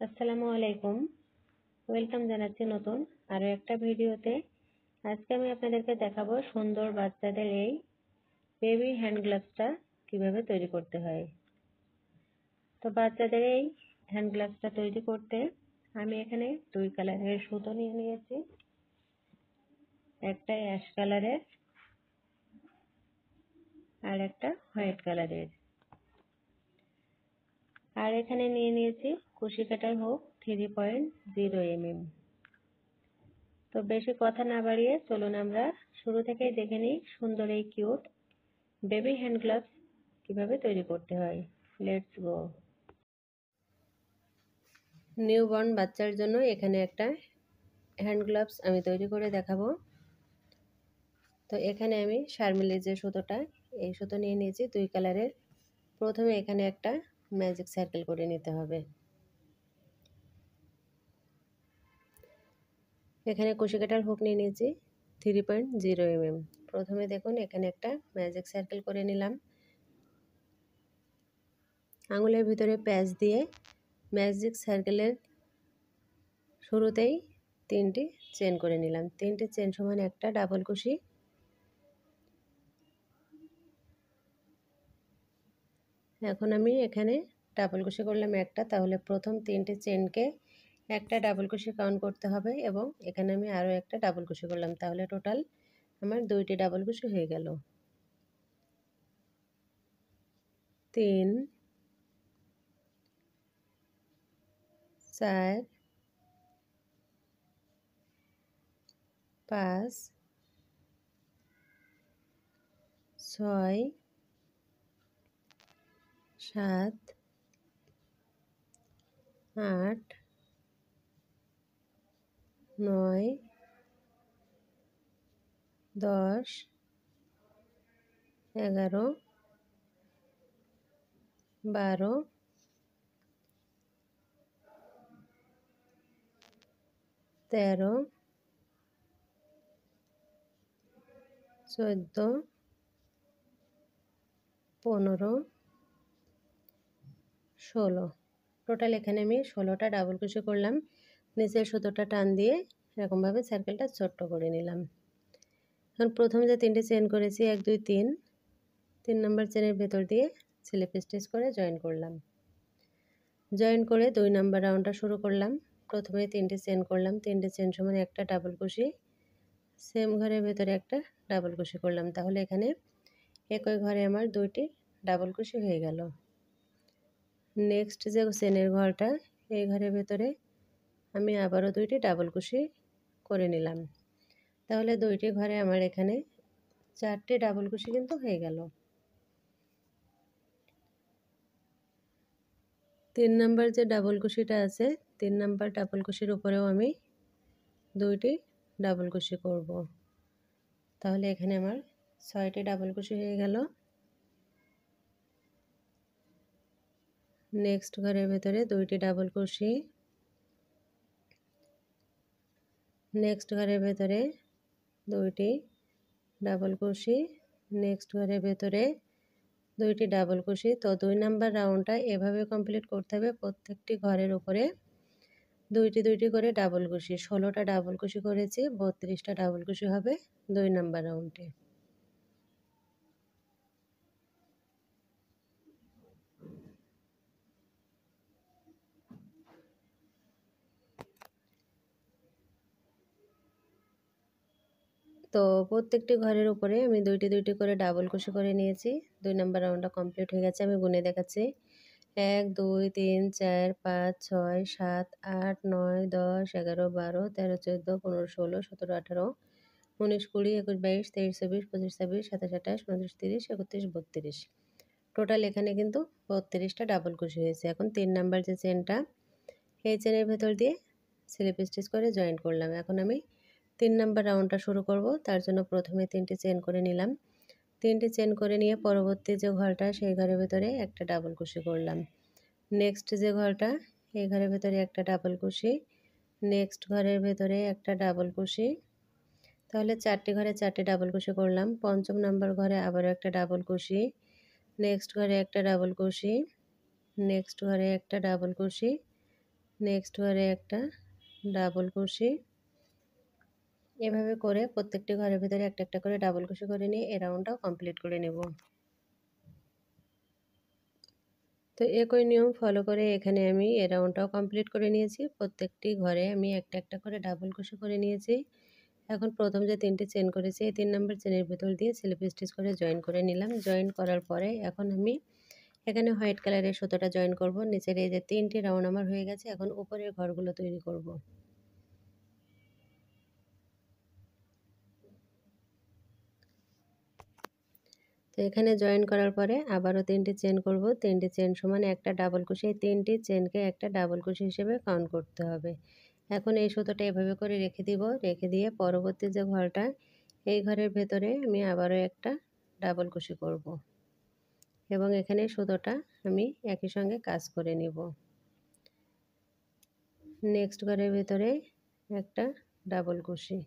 আসসালামু আলাইকুম। ওয়েলকাম জানাচ্ছি নতুন আরো একটা ভিডিওতে। আজকে আমি আপনাদেরকে দেখাবো সুন্দর বাচ্চাদের এই বেবি হ্যান্ড গ্লাভসটা কিভাবে তৈরি করতে হয়। তো বাচ্চাদের এই হ্যান্ড গ্লাভসটা তৈরি করতে আমি এখানে দুই কালারের সুতো নিয়ে নিয়েছি, একটা অ্যাশ কালারের আর একটা হোয়াইট কালারের। আর এখানে নিয়ে নিয়েছি কুশি কাটার হুক 3.0 mm। তো বেশি কথা না বাড়িয়ে চলুন আমরা শুরু থেকেই দেখে নিই সুন্দর এই কিউট বেবি হ্যান্ড গ্লাভস কিভাবে তৈরি করতে হয়। Let's go. নিউবর্ন বাচ্চার জন্য এখানে একটা হ্যান্ড গ্লাভস আমি তৈরি করে দেখাবো। তো এখানে আমি শারমিলের যে সুতোটা, এই সুতো নিয়ে নিয়েছি দুই কালারের। প্রথমে এখানে একটা ম্যাজিক সার্কেল করে নিতে হবে। এখানে কুশি কাটার হুক নিয়ে নিয়েছি 3.0 mm। প্রথমে দেখুন এখানে একটা ম্যাজিক সার্কেল করে নিলাম। আঙুলের ভিতরে প্যাচ দিয়ে ম্যাজিক সার্কেলের শুরুতেই 3টি চেন করে নিলাম। 3টি চেন সমান একটা ডাবল কুশি। এখন আমি এখানে ডাবল কুশি করলাম একটা, তাহলে প্রথম 3টি চেনকে একটা ডাবল কুশি কাউন্ট করতে হবে এবং এখানে আমি আরও একটা ডাবল কুশি করলাম, তাহলে টোটাল আমার 2টি ডাবল কুশি হয়ে গেল। 3 4 5 6 7 8 9 10 11 12 13 14 15 16। টোটাল এখানে আমি 16টা ডাবল কুশি করলাম। নিচের সুতোটা টান দিয়ে এরকমভাবে সার্কেলটা ছোট্ট করে নিলাম। এখন প্রথমে যে 3টি চেন করেছি 1 2 3, 3 নম্বর চেনের ভেতর দিয়ে স্লিপ স্টিচ করে জয়েন করলাম। জয়েন করে 2 নম্বর রাউন্ডটা শুরু করলাম। প্রথমে 3টি চেন করলাম, 3টি চেন সমান একটা ডাবল কুশি। সেম ঘরের ভেতরে একটা ডাবল কুশি করলাম, তাহলে এখানে একই ঘরে আমার 2টি ডাবল কুশি হয়ে গেল। নেক্সট যে চেনের ঘরটা, এই ঘরের ভেতরে আমি আবারও 2টি ডাবল কুশি করে নিলাম, তাহলে 2টি ঘরে আমার এখানে 4টি ডাবল কুশি কিন্তু হয়ে গেল। 3 নাম্বার যে ডাবল কুশিটা আছে, 3 নাম্বার ডাবল কুশির উপরেও আমি 2টি ডাবল কুশি করব, তাহলে এখানে আমার 6টি ডাবল কুশি হয়ে গেল। নেক্সট ঘরের ভেতরে 2টি ডাবল কুশি, নেক্সট ঘরের ভেতরে 2টি ডাবল কুশি, নেক্সট ঘরের ভেতরে 2টি ডাবল কুশি। তো 2 নাম্বার রাউন্ডটা এভাবে কমপ্লিট করতে হবে। প্রত্যেকটি ঘরের উপরে 2টি করে ডাবল কুশি। 16টা ডাবল কুশি করেছি, 32টা ডাবল কুশি হবে 2 নাম্বার রাউন্ডে। তো প্রত্যেকটি ঘরের উপরে আমি 2টি করে ডাবল কুশি করে নিয়েছি। 2 নাম্বার রাউন্ডটা কমপ্লিট হয়ে গেছে। আমি গুনে দেখাচ্ছি। 1 2 3 4 5 6 7 8 9 10 11 12 13 14 15 16 17 18 19 20 21 22 23 24 25 26 27 28 29 30 31 32। টোটাল এখানে কিন্তু 32টা ডাবল কুশি হয়েছে। এখন 3 নাম্বার যে চেনটা, এই চেনের ভেতর দিয়ে স্লিপ স্টিচ করে জয়েন করলাম। এখন আমি 3 নাম্বার রাউন্ডটা শুরু করব। তার জন্য প্রথমে 3টি চেন করে নিলাম। 3টি চেন করে নিয়ে পরবর্তী যে ঘরটা, সেই ঘরের ভেতরে একটা ডাবল কুশি করলাম। নেক্সট যে ঘরটা, এই ঘরের ভেতরে একটা ডাবল কুশি, নেক্সট ঘরের ভেতরে একটা ডাবল কুশি, তাহলে 4টি ঘরে 4টি ডাবল কুশি করলাম। পঞ্চম নাম্বার ঘরে আবারও একটা ডাবল কুশি, নেক্সট ঘরে একটা ডাবল কুশি, নেক্সট ঘরে একটা ডাবল কুশি, নেক্সট ঘরে একটা ডাবল কুশি। এভাবে করে প্রত্যেকটি ঘরের ভিতরে একটা একটা করে ডাবল কুশি করে নিয়ে এই রাউন্ডটাও কমপ্লিট করে নেব। তো একই নিয়ম ফলো করে এখানে আমি এই রাউন্ডটাও কমপ্লিট করে নিয়েছি। প্রত্যেকটি ঘরে আমি একটা একটা করে ডাবল কুশি করে নিয়েছি। এখন প্রথম যে 3টি চেন করেছি এই 3 নাম্বার চেনের ভেতর দিয়ে স্লিপ স্টিচ করে জয়েন করে নিলাম। জয়েন করার পরে এখন আমি এখানে হোয়াইট কালারের সুতোটা জয়েন করব। নিচের এই যে 3টি রাউন্ড আমার হয়ে গেছে, এখন উপরের ঘরগুলো তৈরি করব। তো এখানে জয়েন করার পরে আবারও 3টি চেন করব। 3টি চেন সমান একটা ডাবল কুশি। এই 3টি চেনকে একটা ডাবল কুশি হিসেবে কাউন্ট করতে হবে। এখন এই সুতোটা এভাবে করে রেখে দিব। রেখে দিয়ে পরবর্তী যে ঘরটা এই ঘরের ভেতরে আমি আবারও একটা ডাবল কুশি করব এবং এখানে সুতোটা আমি একই সঙ্গে কাজ করে নিব। নেক্সট ঘরের ভেতরে একটা ডাবল কুশি,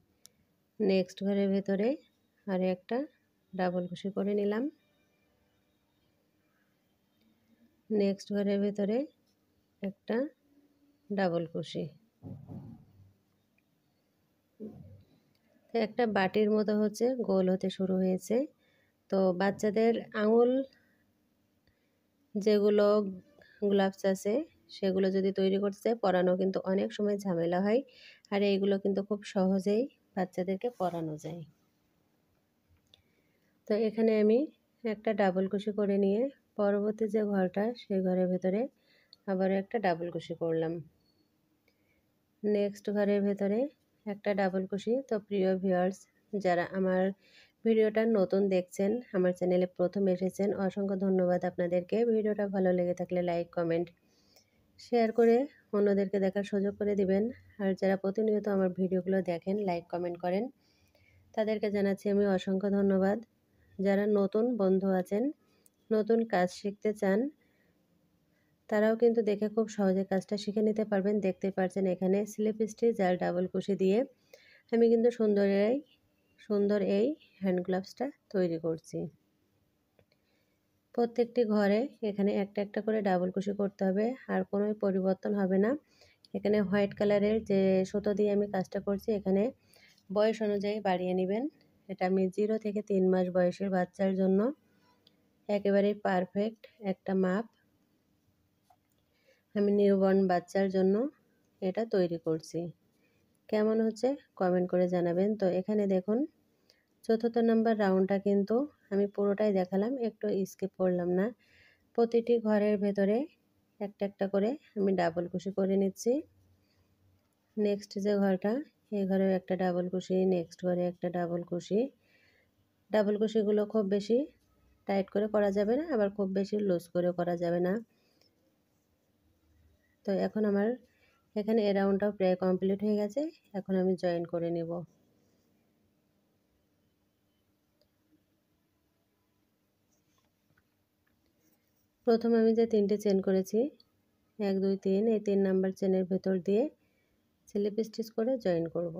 নেক্সট ঘরের ভেতরে আর একটা ডাবল কুশি করে নিলাম। নেক্সট ঘরের ভেতরে একটা ডাবল কুশি। একটা বাটির মতো হচ্ছে গোল হতে শুরু হয়েছে। তো বাচ্চাদের আঙুল যেগুলো গ্লাভস আছে সেগুলো যদি তৈরি করতে চায় পরানো কিন্তু অনেক সময় ঝামেলা হয়, আর এইগুলো কিন্তু খুব সহজেই বাচ্চাদেরকে পরানো যায়। তো এখানে আমি একটা ডাবল কুশি করে নিয়ে পরবর্তী যে ঘরটা সেই ঘরের ভেতরে আবারও একটা ডাবল কুশি করলাম। নেক্সট ঘরের ভেতরে একটা ডাবল কুশি। তো প্রিয় ভিউয়ার্স, যারা আমার ভিডিওটা নতুন দেখছেন, আমার চ্যানেলে প্রথম এসেছেন, অসংখ্য ধন্যবাদ আপনাদেরকে। ভিডিওটা ভালো লেগে থাকলে লাইক কমেন্ট শেয়ার করে অন্যদেরকে দেখার সুযোগ করে দিবেন। আর যারা প্রতিনিয়ত আমার ভিডিওগুলো দেখেন, লাইক কমেন্ট করেন, তাদেরকে জানাচ্ছি আমি অসংখ্য ধন্যবাদ। যারা নতুন বন্ধু আছেন, নতুন কাজ শিখতে চান, তারাও কিন্তু দেখে খুব সহজে কাজটা শিখে নিতে পারবেন। দেখতে পাচ্ছেন এখানে স্লিপ স্টিচ আর ডাবল কুশি দিয়ে আমি কিন্তু সুন্দর এই হ্যান্ড গ্লাভসটা তৈরি করছি। প্রত্যেকটি ঘরে এখানে একটা একটা করে ডাবল কুশি করতে হবে, আর কোনো পরিবর্তন হবে না। এখানে হোয়াইট কালারের যে সুতো দিয়ে আমি কাজটা করছি, এখানে বয়স অনুযায়ী বাড়িয়ে নেবেন। এটা আমি 0 থেকে 3 মাস বয়সের বাচ্চার জন্য একেবারেই পারফেক্ট একটা মাপ। আমি নিউবর্ন বাচ্চার জন্য এটা তৈরি করছি। কেমন হচ্ছে কমেন্ট করে জানাবেন। তো এখানে দেখুন চতুর্থ নাম্বার রাউন্ডটা কিন্তু আমি পুরোটাই দেখালাম, একটু স্কিপ করলাম না। প্রতিটি ঘরের ভেতরে একটা একটা করে আমি ডাবল কুশি করে নিচ্ছি। নেক্সট যে ঘরটা এই ঘরেও একটা ডাবল কুশি, নেক্সট ঘরে একটা ডাবল কুশি। ডাবল কুশিগুলো খুব বেশি টাইট করে করা যাবে না, আবার খুব বেশি লুজ করে করা যাবে না। তো এখন আমার এখানে এই রাউন্ডটাও প্রায় কমপ্লিট হয়ে গেছে। এখন আমি জয়েন করে নেব। প্রথম আমি যে 3টে চেন করেছি 1 2 3, এই 3 নাম্বার চেনের ভেতর দিয়ে স্লিপ স্টিচ করে জয়েন করব।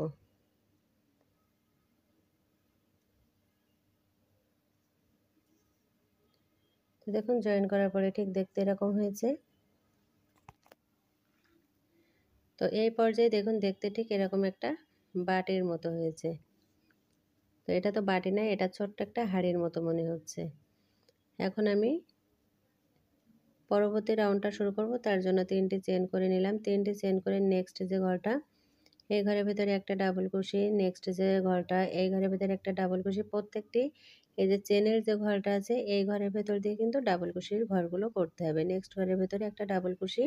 তো দেখুন জয়েন করার পরে ঠিক দেখতে এরকম হয়েছে। তো এই পর্যায়ে দেখুন দেখতে ঠিক এরকম একটা বাটির মতো হয়েছে। তো এটা তো বাটি না, এটা ছোট্ট একটা হাঁড়ির মতো মনে হচ্ছে। এখন আমি পরবর্তী রাউন্ডটা শুরু করব, তার জন্য 3টি চেন করে নিলাম। 3টি চেন করে নেক্সট যে ঘরটা এই ঘরের ভিতরে একটা ডাবল কুশি, নেক্সট যে ঘরটা এই ঘরের ভিতরে একটা ডাবল কুশি। প্রত্যেকটি এই যে চেনের যে ঘরটা আছে এই ঘরের ভেতর দিয়ে কিন্তু ডাবল কুশির ঘরগুলো করতে হবে। নেক্সট ঘরের ভেতরে একটা ডাবল কুশি,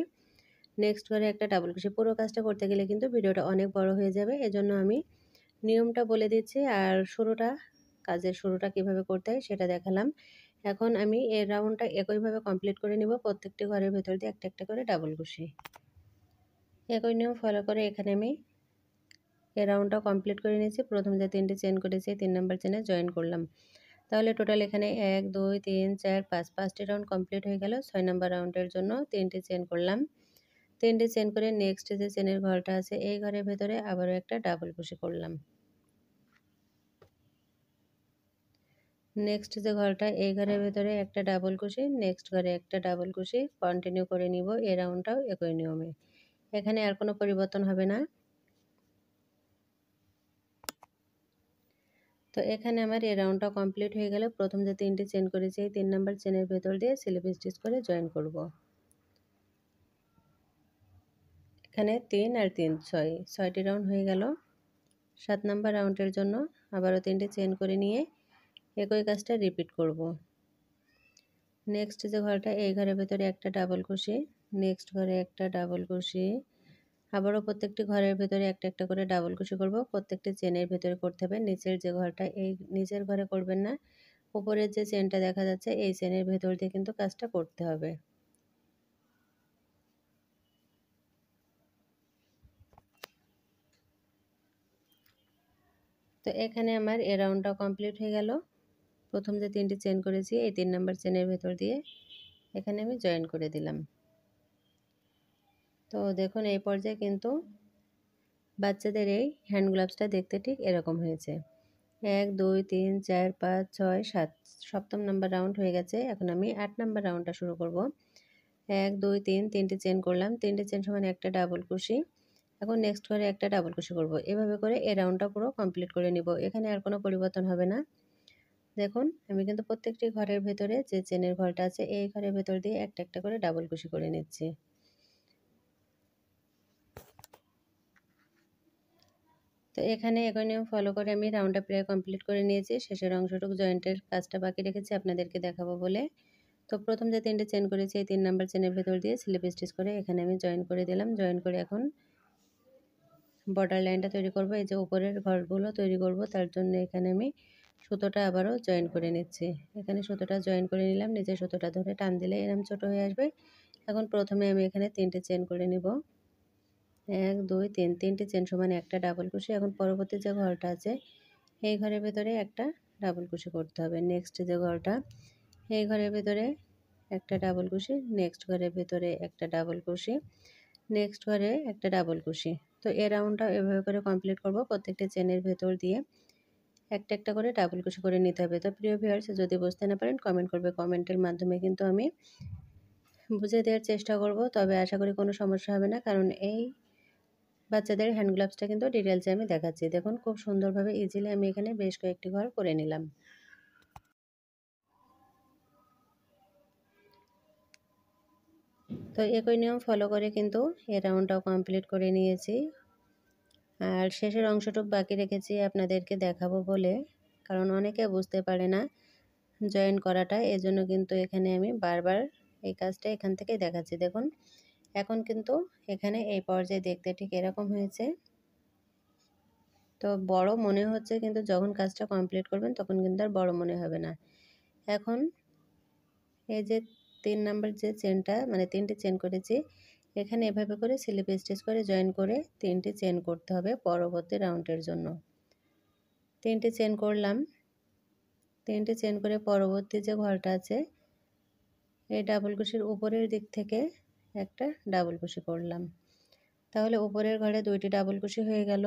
নেক্সট ঘরে একটা ডাবল কুশি। পুরো কাজটা করতে গেলে কিন্তু ভিডিওটা অনেক বড় হয়ে যাবে, এজন্য আমি নিয়মটা বলে দিচ্ছি আর কাজের শুরুটা কিভাবে করতে হয় সেটা দেখালাম। এখন আমি এই রাউন্ডটা একইভাবে কমপ্লিট করে নিব। প্রত্যেকটি ঘরের ভেতর দিয়ে একটা একটা করে ডাবল কুশি। একই নিয়ম ফলো করে এখানে আমি এই রাউন্ডটা কমপ্লিট করে নিয়েছি। প্রথম যে 3টি চেন করেছি 3 নাম্বার চেনে জয়েন করলাম। তাহলে টোটাল এখানে 1 2 3 4 5 5টি রাউন্ড কমপ্লিট হয়ে গেল। 6 নাম্বার রাউন্ডের জন্য 3টি চেন করলাম। 3টি চেন করে নেক্সট যে চেনের ঘরটা আছে এই ঘরের ভেতরে আবারও একটা ডাবল কুশি করলাম। নেক্সট যে ঘরটা এই ঘরের ভেতরে একটা ডাবল কুশি, নেক্সট ঘরে একটা ডাবল কুশি। কন্টিনিউ করে নিব এই রাউন্ডটাও একই নিয়মে। এখানে আর কোনো পরিবর্তন হবে না। তো এখানে আমার এই রাউন্ডটা কমপ্লিট হয়ে গেল। প্রথম যে 3টি চেন করেছি এই 3 নাম্বার চেনের ভেতর দিয়ে স্লিপ স্টিচ করে জয়েন করব। এখানে 3 আর 3 6টি রাউন্ড হয়ে গেল। 7 নাম্বার রাউন্ডের জন্য আবারও 3টি চেন করে নিয়ে একই কাজটা রিপিট করব। নেক্সট যে ঘরটা এই ঘরের ভেতরে একটা ডাবল কুশি, নেক্সট ঘরে একটা ডাবল কুশি, আবারও প্রত্যেকটি ঘরের ভেতরে একটা একটা করে ডাবল কুশি করব। প্রত্যেকটি চেনের ভেতরে করতে হবে। নিচের যে ঘরটা এই নিচের ঘরে করবেন না, উপরের যে চেনটা দেখা যাচ্ছে এই চেনের ভেতর দিয়ে কিন্তু কাজটা করতে হবে। তো এখানে আমার এই রাউন্ডটা কমপ্লিট হয়ে গেল। প্রথম যে 3টি চেন করেছি এই 3 নাম্বার চেনের ভেতর দিয়ে এখানে আমি জয়েন করে দিলাম। তো দেখুন এই পর্যায়ে কিন্তু বাচ্চাদের এই হ্যান্ড গ্লাভসটা দেখতে ঠিক এরকম হয়েছে। 1 2 3 4 5 6 7 সপ্তম নাম্বার রাউন্ড হয়ে গেছে। এখন আমি 8 নাম্বার রাউন্ডটা শুরু করব। 1 2 3 3টি চেন করলাম, 3টি চেন সমান একটা ডাবল কুশি। এখন নেক্সট ঘরে একটা ডাবল কুশি করব। এভাবে করে এই রাউন্ডটা পুরো কমপ্লিট করে নিব। এখানে আর কোনো পরিবর্তন হবে না। দেখুন আমি কিন্তু প্রত্যেকটি ঘরের ভেতরে যে চেনের ঘরটা আছে এই ঘরের ভেতর দিয়ে একটা একটা করে ডাবল কুশি করে নিচ্ছি। তো এখানে একই নিয়ম ফলো করে আমি রাউন্ডটা প্রায় কমপ্লিট করে নিয়েছি। শেষের অংশটুকু জয়েন্টের কাজটা বাকি রেখেছি আপনাদেরকে দেখাবো বলে। তো প্রথম যে 3টে চেন করেছি এই 3 নাম্বার চেনের ভেতর দিয়ে স্লিপ স্টিচ করে এখানে আমি জয়েন করে দিলাম। জয়েন করে এখন বর্ডার লাইনটা তৈরি করব। এই যে উপরের ঘরগুলো তৈরি করব, তার জন্য এখানে আমি সুতোটা আবারও জয়েন করে নিচ্ছি। এখানে সুতোটা জয়েন করে নিলাম, নিচে সুতোটা ধরে টান দিলে এরকম ছোট হয়ে আসবে। এখন প্রথমে আমি এখানে 3টে চেন করে নিব। 1 2 3 3টি চেন সমান একটা ডাবল কুশি। এখন পরবর্তী যে ঘরটা আছে এই ঘরের ভেতরে একটা ডাবল কুশি করতে হবে। নেক্সট যে ঘরটা এই ঘরের ভেতরে একটা ডাবল কুশি, নেক্সট ঘরের ভেতরে একটা ডাবল কুশি, নেক্সট ঘরে একটা ডাবল কুশি। তো এই রাউন্ডটা এভাবে করে কমপ্লিট করব। প্রত্যেকটা চেনের ভেতর দিয়ে একটা একটা করে ডাবল কুশি করে নিতে হবে। তো প্রিয় ভিউয়ার্স, যদি বুঝতে না পারেন কমেন্ট করবে, কমেন্টের মাধ্যমে কিন্তু আমি বুঝিয়ে দেওয়ার চেষ্টা করব। তবে আশা করি কোনো সমস্যা হবে না, কারণ এই বাচ্চাদের হ্যান্ড গ্লাভসটা কিন্তু ডিটেলসে আমি দেখাচ্ছি। দেখুন খুব সুন্দরভাবে ইজিলি আমি এখানে বেশ কয়েকটি ঘর করে নিলাম। তো একই নিয়ম ফলো করে কিন্তু এই রাউন্ডটাও কমপ্লিট করে নিয়েছি। আর শেষের অংশটুকু বাকি রেখেছি আপনাদেরকে দেখাবো বলে, কারণ অনেকে বুঝতে পারে না জয়েন করাটা, এজন্য কিন্তু এখানে আমি বারবার এই কাজটা এখান থেকে দেখাচ্ছি। দেখুন এখন কিন্তু এখানে এই পর্যায়ে দেখতে ঠিক এরকম হয়েছে। তো বড় মনে হচ্ছে, কিন্তু যখন কাজটা কমপ্লিট করবেন তখন কিন্তু আর বড় মনে হবে না। এখন এই যে 3 নাম্বার যে চেনটা মানে 3টি চেন করেছি এখানে এভাবে করে স্লিপ স্টিচ করে জয়েন করে 3টি চেন করতে হবে পরবর্তী রাউন্ডের জন্য। 3টি চেন করলাম, 3টি চেন করে পরবর্তী যে ঘরটা আছে এই ডাবল কুশির উপরের দিক থেকে একটা ডাবল কুশি করলাম। তাহলে উপরের ঘরে 2টি ডাবল কুশি হয়ে গেল।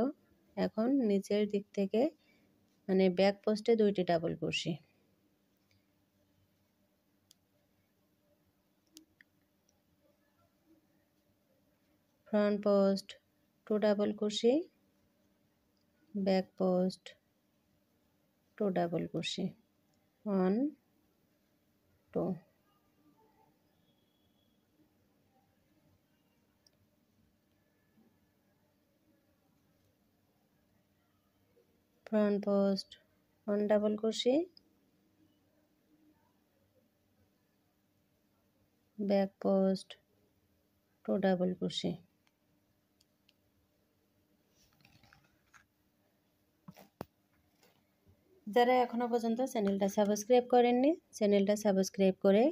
এখন নিচের দিক থেকে মানে ব্যাক পোস্টে 2টি ডাবল কুশি। ফ্রন্ট পোস্ট 2 ডাবল কুশি, ব্যাক পোস্ট 2 ডাবল কুশি, 1 2। ফ্রন্ট পোস্ট 1 ডাবল কুশি, ব্যাক পোস্ট 2 ডাবল কুশি। যারা এখনো পর্যন্ত চ্যানেলটা সাবস্ক্রাইব করেননি চ্যানেলটা সাবস্ক্রাইব করে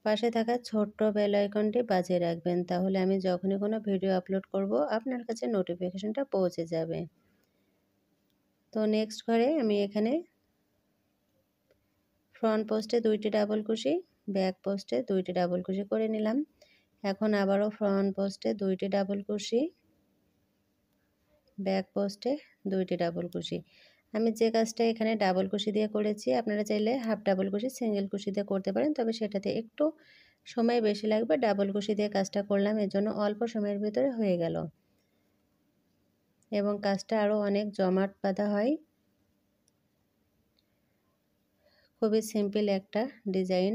পাশে থাকা ছোট্ট বেল আইকনটি বাজিয়ে রাখবেন, তাহলে আমি যখনই কোনো ভিডিও আপলোড করব আপনার কাছে নোটিফিকেশনটা পৌঁছে যাবে। তো নেক্সট ঘরে আমি এখানে ফ্রন্ট পোস্টে 2টি ডাবল কুশি, ব্যাক পোস্টে 2টি ডাবল কুশি করে নিলাম। এখন আবারও ফ্রন্ট পোস্টে 2টি ডাবল কুশি, ব্যাক পোস্টে 2টি ডাবল কুশি। আমি যে কাজটা এখানে ডাবল কুশি দিয়ে করেছি আপনারা চাইলে হাফ ডাবল কুশি সিঙ্গেল কুশি দিয়ে করতে পারেন, তবে সেটাতে একটু সময় বেশি লাগবে, ডাবল কুশি দিয়ে কাজটা করলাম, এর জন্য অল্প সময়ের ভিতরে হয়ে গেল এবং কাজটা আরও অনেক জমাট বাঁধা হয়। খুবই সিম্পল একটা ডিজাইন।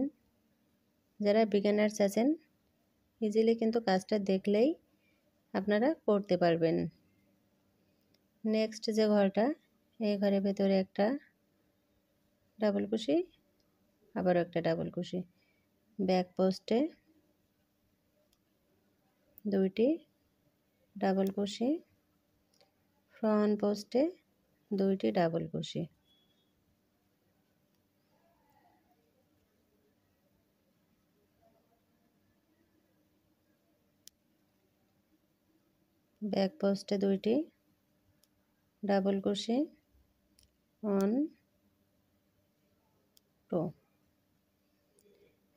যারা বিগিনার্স আছেন ইজিলি কিন্তু কাজটা দেখলেই আপনারা করতে পারবেন। নেক্সট যে ঘরটা, এই ঘরের ভেতরে একটা ডাবল কুশি, আবারও একটা ডাবল কুশি, ব্যাক পোস্টে দুইটি ডাবল কুশি, ফ্রন্ট পোস্টে দুইটি ডাবল কুশি। ব্যাক পোস্টে দুইটি ডাবল কুশি, 1 2।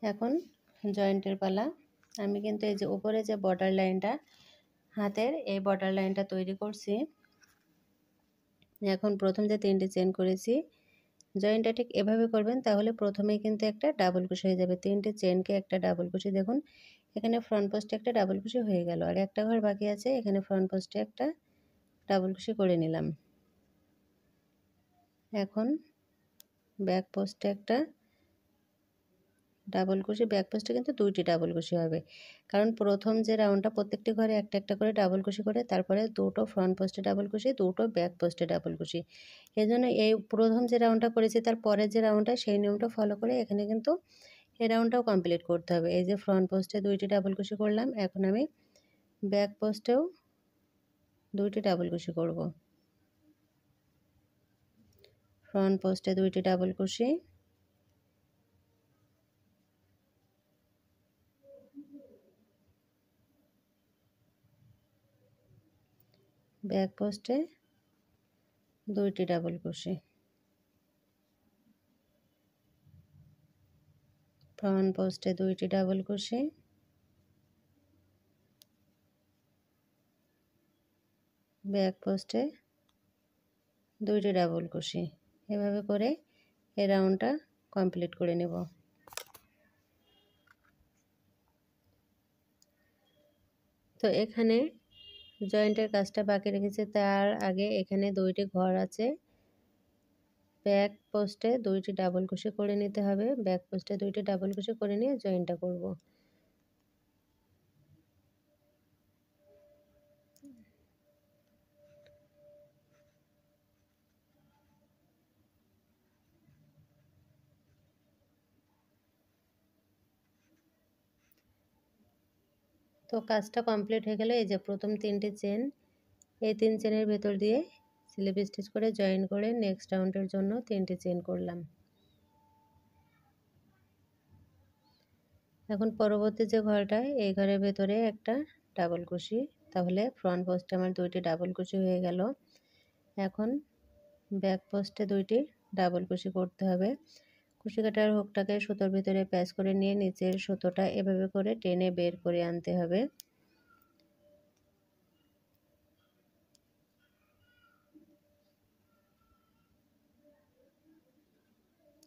এখন জয়েন্টের পালা। আমি কিন্তু এই যে উপরে যে বর্ডার লাইনটা হাতের, এই বর্ডার লাইনটা তৈরি করছি। এখন প্রথম যে 3টি চেন করেছি, জয়েন্টটা ঠিক এভাবে করবেন, তাহলে প্রথমেই কিন্তু একটা ডাবল কুশি হয়ে যাবে। 3টি চেনকে একটা ডাবল কুশি, দেখুন এখানে ফ্রন্ট পোস্টে একটা ডাবল কুশি হয়ে গেল, আর একটা ঘর বাকি আছে, এখানে ফ্রন্ট পোস্টে একটা ডাবল কুশি করে নিলাম। এখন ব্যাক পোস্টে একটা ডাবল কুশি, ব্যাক পোস্টে কিন্তু দুইটি ডাবল কুশি হবে, কারণ প্রথম যে রাউন্ডটা প্রত্যেকটি ঘরে একটা একটা করে ডাবল কুশি করে, তারপরে দুটো ফ্রন্ট পোস্টে ডাবল কুশি, দুটো ব্যাক পোস্টে ডাবল কুশি। এই জন্য এই প্রথম যে রাউন্ডটা করেছি তার পরের যে রাউন্ডটা, সেই নিয়মটা ফলো করে এখানে কিন্তু এই রাউন্ডটাও কমপ্লিট করতে হবে। এই যে ফ্রন্ট পোস্টে দুইটি ডাবল কুশি করলাম, এখন আমি ব্যাক পোস্টেও দুইটি ডাবল কুশি করব। ফ্রন্ট পোস্টে দুইটি ডাবল কুশি, ব্যাক পোস্টে দুইটি ডাবল কুশি, ফ্রন্ট পোস্টে দুইটি ডাবল কুশি, ব্যাক পোস্টে দুইটি ডাবল কুশি। এভাবে করে এই রাউন্ডটা কমপ্লিট করে নেব। তো এখানে জয়েন্টের কাজটা বাকি রেখেছি, তার আগে এখানে দুইটি ঘর আছে, ব্যাক পোস্টে দুইটি ডাবল কুশি করে নিতে হবে। ব্যাক পোস্টে দুইটি ডাবল কুশি করে নিয়ে জয়েন্টটা করব। তো কাজটা কমপ্লিট হয়ে গেলে এই যে প্রথম 3টি চেন, এই 3 চেনের ভেতর দিয়ে স্লিপ স্টিচ করে জয়েন করে নেক্সট রাউন্ডের জন্য 3টি চেন করলাম। এখন পরবর্তী যে ঘরটা, এই ঘরের ভেতরে একটা ডাবল কুশি, তাহলে ফ্রন্ট পোস্টে আমার দুইটি ডাবল কুশি হয়ে গেল। এখন ব্যাক পোস্টে দুইটি ডাবল কুশি করতে হবে। কুশি কাটার হুকটাকে সুতোর ভিতরে প্যাচ করে নিয়ে নিচের সুতোটা এভাবে করে টেনে বের করে আনতে হবে।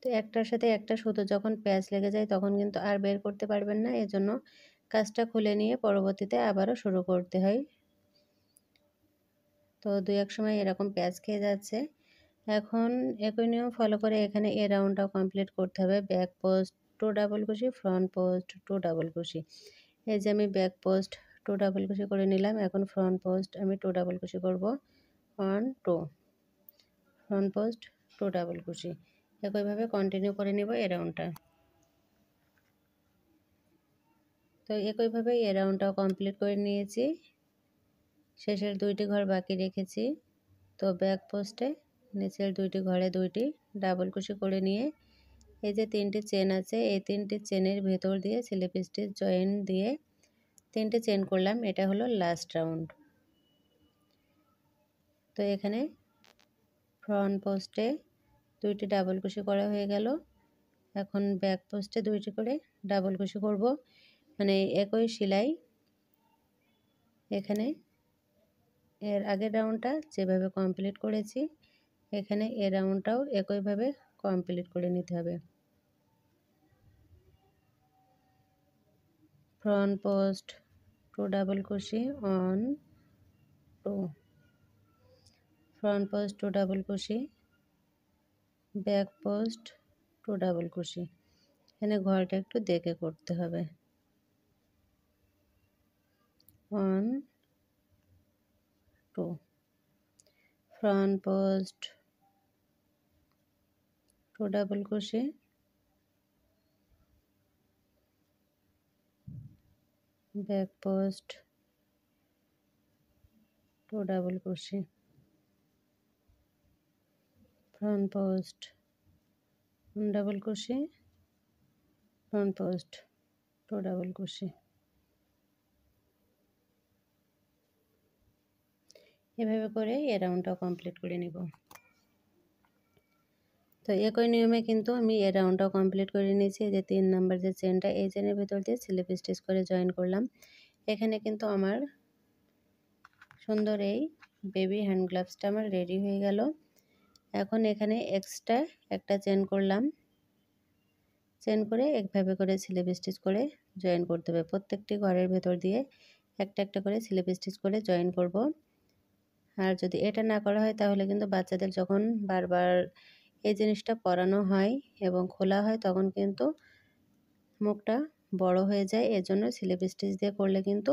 তো একটার সাথে একটা সুতো যখন প্যাচ লেগে যায় তখন কিন্তু আর বের করতে পারবেন না, এজন্য কাজটা খুলে নিয়ে পরবর্তীতে আবারও শুরু করতে হয়। তো দুই এক সময় এরকম প্যাচ খেয়ে যাচ্ছে। এখন একই নিয়ম ফলো করে এখানে এ রাউন্ডটাও কমপ্লিট করতে হবে। ব্যাক পোস্ট 2 ডাবল কুশি, ফ্রন্ট পোস্ট 2 ডাবল কুশি। এই যে আমি ব্যাক পোস্ট 2 ডাবল কুশি করে নিলাম, এখন ফ্রন্ট পোস্ট আমি 2 ডাবল কুশি করব, 1 2, ফ্রন্ট পোস্ট 2 ডাবল কুশি। একইভাবে কন্টিনিউ করে নেব এই রাউন্ডটা। তো একইভাবে এই রাউন্ডটাও কমপ্লিট করে নিয়েছি, শেষের দুইটি ঘর বাকি রেখেছি। তো ব্যাক পোস্টে নিচের দুইটি ঘরে দুইটি ডাবল কুশি করে নিয়ে এই যে 3টি চেন আছে, এই 3টি চেনের ভেতর দিয়ে স্লিপ স্টিচ জয়েন দিয়ে 3টি চেন করলাম, এটা হলো লাস্ট রাউন্ড। তো এখানে ফ্রন্ট পোস্টে দুইটি ডাবল কুশি করা হয়ে গেল। এখন ব্যাক পোস্টে দুইটি করে ডাবল কুশি করব, মানে একই সেলাই এখানে এর আগের রাউন্ডটা যেভাবে কমপ্লিট করেছি এখানে এ রাউন্ডটাও একইভাবে কমপ্লিট করে নিতে হবে। front post 2 double crochet on 2, front post 2 double crochet, back post 2 double crochet। এখানে ঘরটা একটু দেখে করতে হবে। 1 2, front post 2 double crochet, back post 2 double crochet, front post 1 double crochet, front post 2 double crochet। এভাবে করে এই রাউন্ডটা কমপ্লিট করে নিব। তো একই নিয়মে কিন্তু আমি এই রাউন্ডটাও কমপ্লিট করে নিয়েছি। এই যে 3 নাম্বার যে চেনটা, এই চেনের ভিতর দিয়ে স্লিপ স্টিচ করে জয়েন করলাম। এখানে কিন্তু আমার সুন্দর এই বেবি হ্যান্ড গ্লাভসটা আমার রেডি হয়ে গেল। এখন এখানে এক্সট্রা একটা চেন করলাম, চেন করে একভাবে করে স্লিপ স্টিচ করে জয়েন করতে হবে। প্রত্যেকটি ঘরের ভেতর দিয়ে একটা একটা করে স্লিপ স্টিচ করে জয়েন করব। আর যদি এটা না করা হয় তাহলে কিন্তু বাচ্চাদের যখন বারবার এই জিনিসটা পরানো হয় এবং খোলা হয় তখন কিন্তু মুখটা বড় হয়ে যায়। এজন্য স্লিপ স্টিচ দিয়ে করলে কিন্তু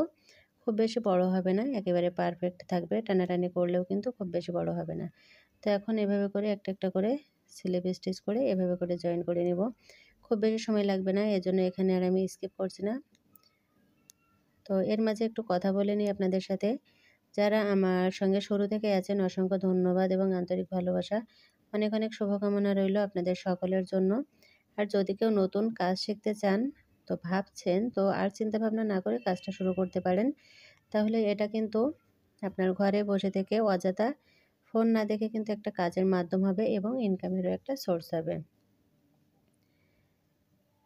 খুব বেশি বড় হবে না, একেবারে পারফেক্ট থাকবে। টানাটানি করলেও কিন্তু খুব বেশি বড় হবে না। তো এখন এভাবে করে একটা একটা করে স্লিপ স্টিচ করে এভাবে করে জয়েন করে নিব। খুব বেশি সময় লাগবে না, এজন্য এখানে আর আমি স্কিপ করছি না। তো এর মাঝে একটু কথা বলে নিই আপনাদের সাথে। যারা আমার সঙ্গে শুরু থেকে আছেন অসংখ্য ধন্যবাদ এবং আন্তরিক ভালোবাসা। অনেক অনেক শুভকামনা রইল আপনাদের সকলের জন্য। আর যদি কেউ নতুন কাজ শিখতে চান তো ভাবছেন, তো আর চিন্তা ভাবনা না করে কাজটা শুরু করতে পারেন। তাহলে এটা কিন্তু আপনার ঘরে বসে থেকে অযথা ফোন না দেখে কিন্তু একটা কাজের মাধ্যম হবে এবং ইনকামেরও একটা সোর্স হবে।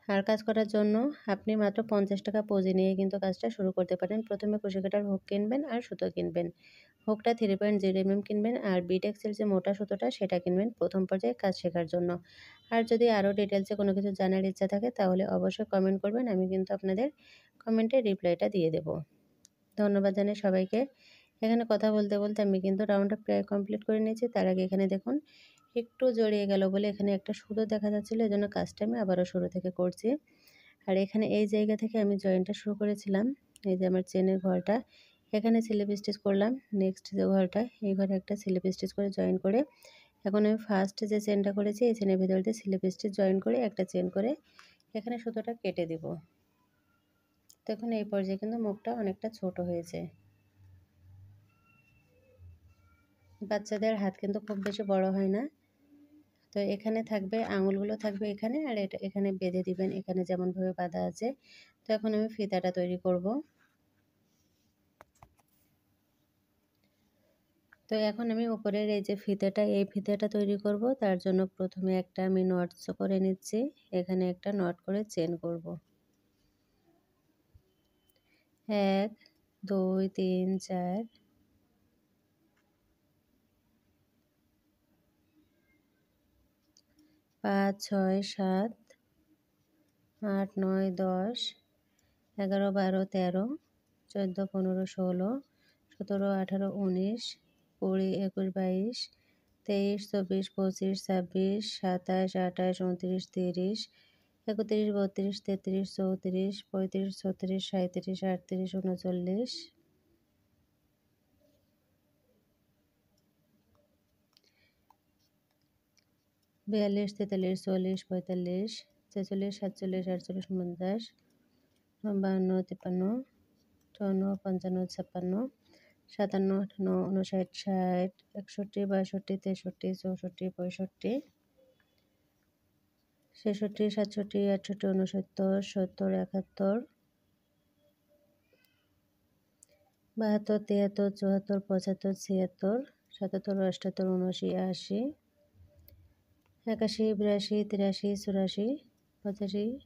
আর কাজ করার জন্য আপনি মাত্র 50 টাকা পুঁজি নিয়ে কিন্তু কাজটা শুরু করতে পারেন। প্রথমে কুশি কাটার হুক কিনবেন আর সুতো কিনবেন। হুকটা 3.0 mm কিনবেন আর বিটেক্সের যে মোটা সুতোটা সেটা কিনবেন প্রথম পর্যায়ে কাজ শেখার জন্য। আর যদি আরও ডিটেলসে কোনো কিছু জানার ইচ্ছা থাকে তাহলে অবশ্যই কমেন্ট করবেন, আমি কিন্তু আপনাদের কমেন্টে রিপ্লাইটা দিয়ে দেব। ধন্যবাদ জানাই সবাইকে। এখানে কথা বলতে বলতে আমি কিন্তু রাউন্ডটা প্রায় কমপ্লিট করে নিয়েছি। তার আগে এখানে দেখুন একটু জড়িয়ে গেল বলে এখানে একটা সুতো দেখা যাচ্ছিলো, এজন্য কাজটা আমি আবারও শুরু থেকে করছি। আর এখানে এই জায়গা থেকে আমি জয়েনটা শুরু করেছিলাম। এই যে আমার চেনের ঘরটা, এখানে স্লিপ স্টিচ করলাম। নেক্সট যে ঘরটা, এই ঘরে একটা স্লিপ স্টিচ করে জয়েন করে এখন আমি ফার্স্ট যে চেনটা করেছি এই চেনের ভিতর দিয়ে স্লিপ স্টিচ জয়েন করে একটা চেন করে এখানে সুতোটা কেটে দিব। দেখুন এই পর্যায়ে কিন্তু মুখটা অনেকটা ছোট হয়েছে। বাচ্চাদের হাত কিন্তু খুব বেশি বড় হয় না। তো এখানে থাকবে আঙুলগুলো থাকবে এখানে, আর এটা এখানে বেঁধে দিবেন এখানে যেমনভাবে বাঁধা আছে। তো এখন আমি ফিতাটা তৈরি করব। তো এখন আমি উপরের এই যে ফিতাটা, এই ফিতাটা তৈরি করব। তার জন্য প্রথমে একটা আমি নট করে নিচ্ছি, এখানে একটা নট করে চেন করব। 1 2 3 4 5 6 7 8 9 10 11 12 13 14 15 16 17 18 19 20 21 22 23 24 25 26 27 28 29 30 31 32 33 34 35 36 37 38 39 42 43 44 45 46 47 48 49 52 53 54 55 56 57 58 59 60 61 62 63 64 65 ছেষট্টি 67 68 69 70 71 72 73 74 75 76 77 78 80 81 82 83 84 85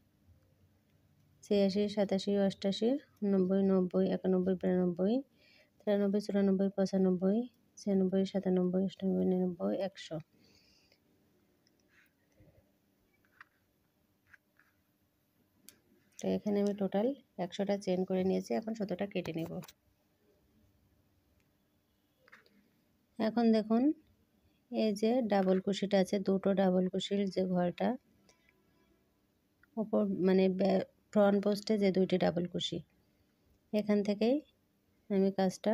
86 87 88 90 90 91 92 93 94 95 96 97 98 99 100। তো এখানে আমি টোটাল 100টা চেন করে নিয়েছি, এখন সুতোটা কেটে নেব। এখন দেখুন এই যে ডাবল কুশিটা আছে, দুটো ডাবল কুশির যে ঘরটা উপর মানে ফ্রন্ট পোস্টে যে দুইটি ডাবল কুশি, এখান থেকেই আমি কাজটা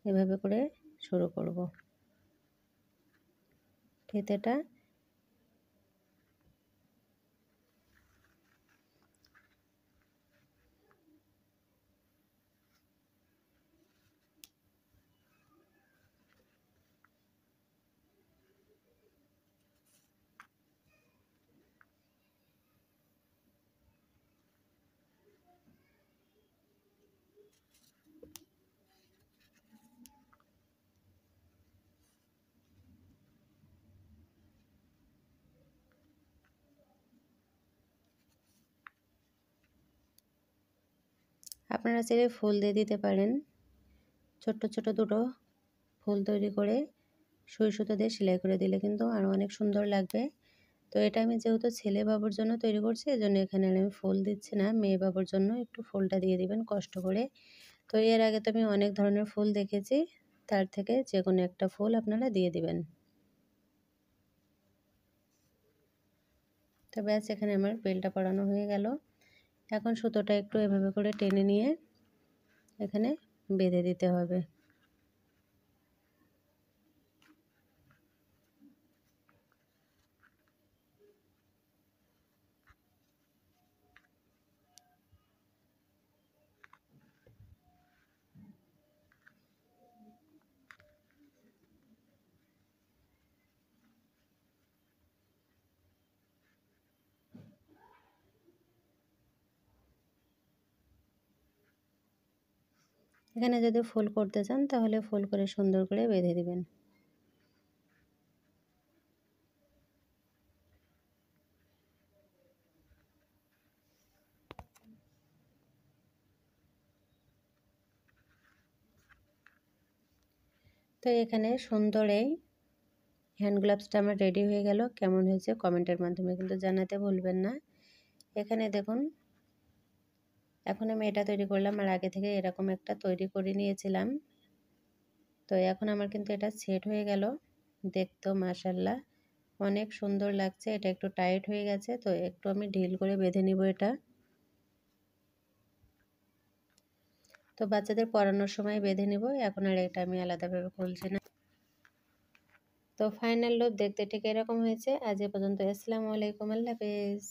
এভাবে করে শুরু করব। ফিতেটা আপনারা চাইলে ফুল দিয়ে দিতে পারেন, ছোট্ট ছোট দুটো ফুল তৈরি করে সুই সুতো দিয়ে সেলাই করে দিলে কিন্তু আরও অনেক সুন্দর লাগবে। তো এটা আমি যেহেতু ছেলে বাবুর জন্য তৈরি করছি, এজন্য এখানে আমি ফুল দিচ্ছি না, মেয়ে বাবুর জন্য একটু ফুলটা দিয়ে দিবেন কষ্ট করে। তো এর আগে তো আমি অনেক ধরনের ফুল দেখেছি, তার থেকে যে কোনো একটা ফুল আপনারা দিয়ে দিবেন। তো ব্যাস, এখানে আমার বেলটা পরানো হয়ে গেল। এখন সুতোটা একটু এভাবে করে টেনে নিয়ে এখানে বেঁধে দিতে হবে। এখানে যদি ফুল করতে চান তাহলে ফুল করে সুন্দর করে বেঁধে দিবেন। তো এখানে সুন্দর এই হ্যান্ড গ্লাভসটা আমার রেডি হয়ে গেল। কেমন হয়েছে কমেন্টের মাধ্যমে কিন্তু জানাতে ভুলবেন না। এখানে দেখুন, এখন আমি এটা তৈরি করলাম, আর আগে থেকে এরকম একটা তৈরি করে নিয়েছিলাম। তো এখন আমার কিন্তু এটা সেট হয়ে গেল, দেখতেও মাশাআল্লাহ অনেক সুন্দর লাগছে। এটা একটু টাইট হয়ে গেছে, তো একটু আমি ঢিল করে বেঁধে নিব এটা। তো বাচ্চাদের পড়ানোর সময় বেঁধে নিব, এখন আর এটা আমি আলাদাভাবে খুলছি না। তো ফাইনাল লুক দেখতে ঠিক এরকম হয়েছে। আজ এ পর্যন্ত। আসসালামু আলাইকুম, আল্লাহ হাফেজ।